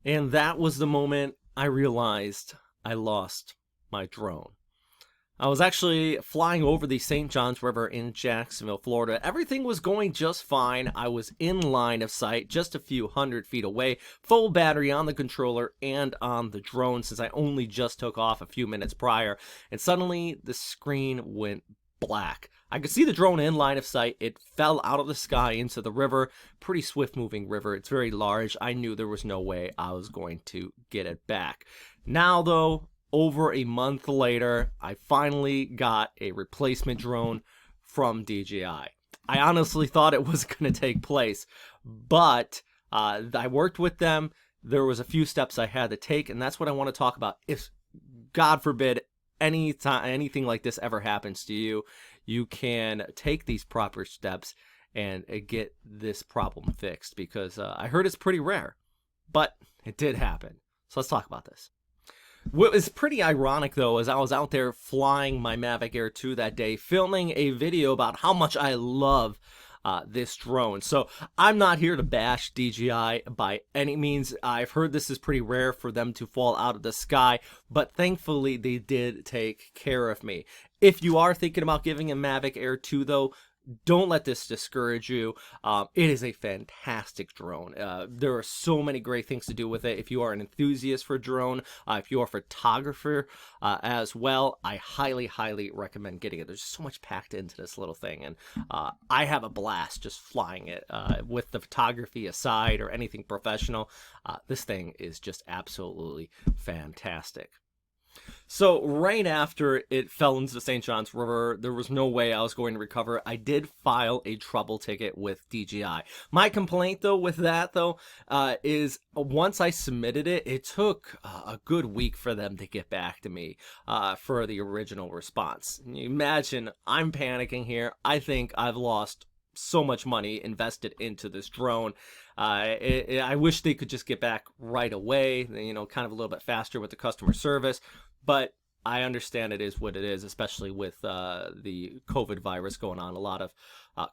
And that was the moment I realized I lost my drone. I was actually flying over the St. Johns River in Jacksonville, Florida. Everything was going just fine. I was in line of sight, just a few 100 feet away, full battery on the controller and on the drone since I only just took off a few minutes prior. And suddenly the screen went black. I could see the drone in line of sight. It fell out of the sky into the river. Pretty swift moving river. It's very large. I knew there was no way I was going to get it back. Now though, over a month later, I finally got a replacement drone from DJI. I honestly thought it was going to take place, but I worked with them. There was a few steps I had to take, and that's what I want to talk about. If, God forbid, anything like this ever happens to you, you can take these proper steps and get this problem fixed, because I heard it's pretty rare, but it did happen. So let's talk about this. What was pretty ironic, though, is I was out there flying my Mavic Air 2 that day, filming a video about how much I love this drone. So I'm not here to bash DJI by any means. I've heard this is pretty rare for them to fall out of the sky, but thankfully they did take care of me. If you are thinking about giving a Mavic Air 2, though, don't let this discourage you. It is a fantastic drone. There are so many great things to do with it. If you are an enthusiast for drone, if you are a photographer as well, I highly, highly recommend getting it. There's so much packed into this little thing, and I have a blast just flying it. With the photography aside or anything professional, this thing is just absolutely fantastic. So right after it fell into the St. Johns River, there was no way I was going to recover. I did file a trouble ticket with DJI. My complaint, though, with that, though, is once I submitted it, it took a good week for them to get back to me for the original response. Imagine, I'm panicking here. I think I've lost so much money invested into this drone. I wish they could just get back right away, kind of a little bit faster with the customer service, but I understand it is what it is, especially with the COVID virus going on. A lot of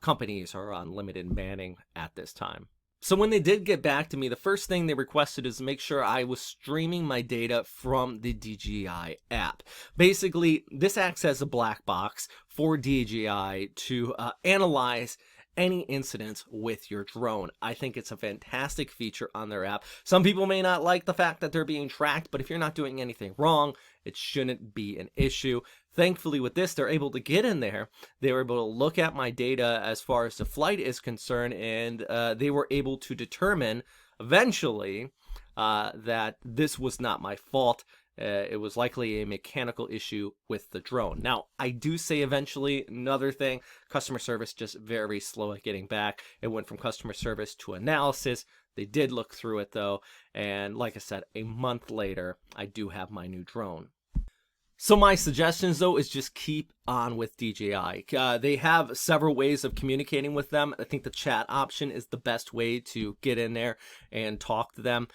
companies are on limited manning at this time. So when they did get back to me, the first thing they requested is to make sure I was streaming my data from the DJI app. Basically, this acts as a black box for DJI to analyze any incidents with your drone. I think it's a fantastic feature on their app. Some people may not like the fact that they're being tracked, but if you're not doing anything wrong, it shouldn't be an issue. Thankfully, with this, they're able to get in there. They were able to look at my data as far as the flight is concerned, and they were able to determine eventually that this was not my fault. It was likely a mechanical issue with the drone. Now, I do say eventually. Another thing, customer service just very slow at getting back. It went from customer service to analysis. They did look through it, though, and like I said, a month later, I do have my new drone. So my suggestions, though, is just keep on with DJI. They have several ways of communicating with them. I think the chat option is the best way to get in there and talk to them.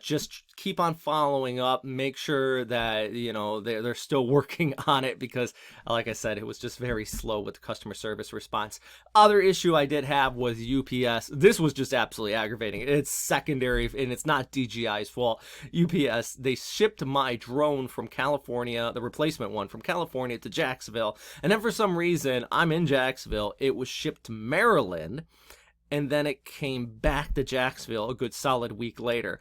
Just keep on following up. Make sure that, they're still working on it, because, like I said, it was just very slow with the customer service response. Other issue I did have was UPS. This was just absolutely aggravating. It's secondary, and it's not DJI's fault. UPS, they shipped my drone from California, the replacement one, from California to Jacksonville. And then for some reason, I'm in Jacksonville. It was shipped to Maryland, and then it came back to Jacksonville a good solid week later.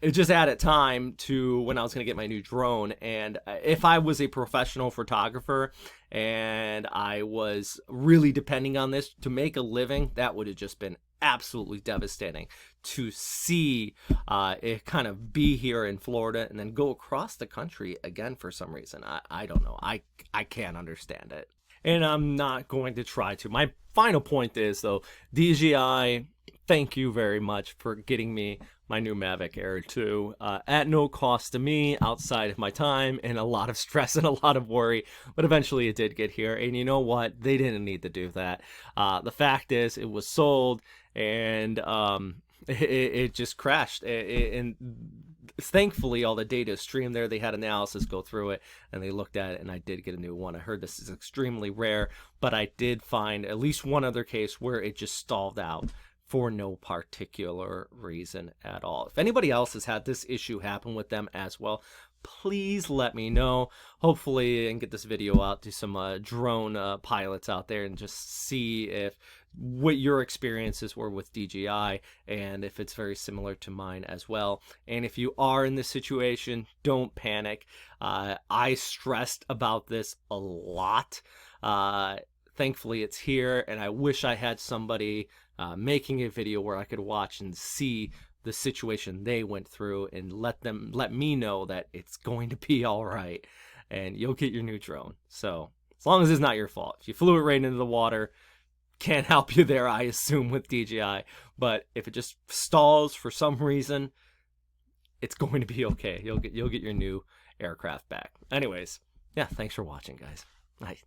It just added time to when I was going to get my new drone. And if I was a professional photographer and I was really depending on this to make a living, that would have just been absolutely devastating to see it kind of be here in Florida and then go across the country again for some reason. I don't know. I can't understand it. And I'm not going to try to. My final point is, though, DJI, thank you very much for getting me my new Mavic Air 2 at no cost to me, outside of my time and a lot of stress and a lot of worry. But eventually it did get here. And you know what? They didn't need to do that. The fact is, it was sold, and it just crashed. And thankfully, all the data is streamed there. They had analysis go through it, and they looked at it, and I did get a new one. I heard this is extremely rare, but I did find at least one other case where it just stalled out for no particular reason at all. If anybody else has had this issue happen with them as well, please let me know. Hopefully, and get this video out to some drone pilots out there and just see if what your experiences were with DJI and if it's very similar to mine as well. And if you are in this situation, don't panic. I stressed about this a lot. Thankfully, it's here, and I wish I had somebody making a video where I could watch and see the situation they went through and let me know that it's going to be all right and you'll get your new drone. So as long as it's not your fault. If you flew it right into the water, can't help you there, I assume, with DJI. But if it just stalls for some reason, it's going to be okay. You'll get your new aircraft back. Anyways, yeah, thanks for watching, guys. Bye.